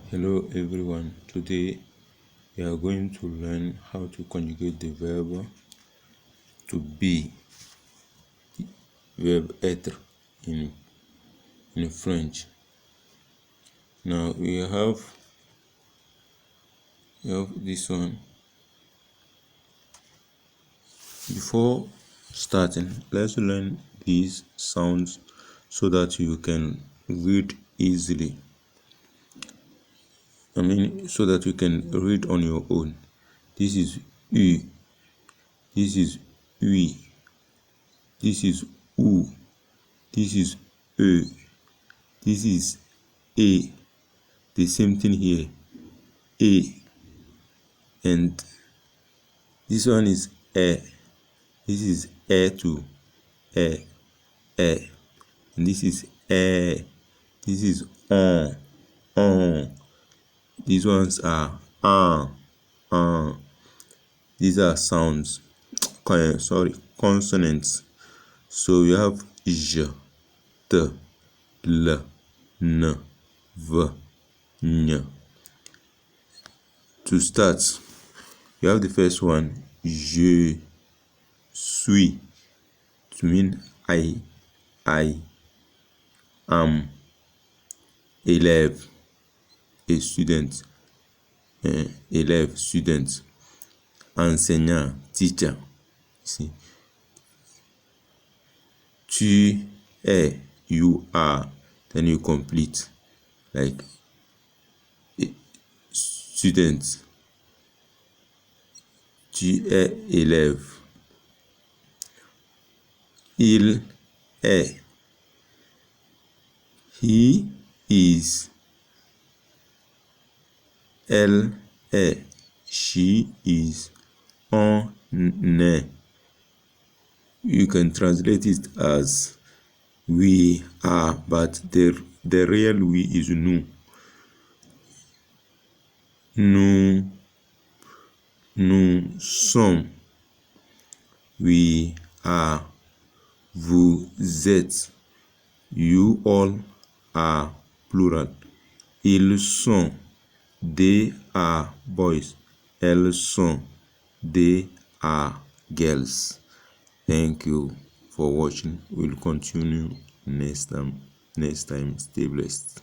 Hello everyone. Today we are going to learn how to conjugate the verb to be, verb être in French. Now we have this one. Before starting, let's learn these sounds so that you can read easily. So that you can read on your own. This is U. This is oui. This is ou. This is e. This is a. The same thing here, a. And this one is e. This is e too, e. And this is e. This is on. These ones are These are sounds. Consonants. So we have j, t, l, n, v, n. To start, we have the first one, je suis, to mean I am. Élève, a student, élève, student. Enseignant, teacher. See, tu es, you are, then you complete, like student. Tu es élève. Il est. He is. Elle est. She is. On est. You can translate it as we are, but the real we is nous. Nous sommes. We are. Vous êtes. You all are, plural. Ils sont. They are boys. Elles sont. They are girls. Thank you for watching. We'll continue next time. Stay blessed.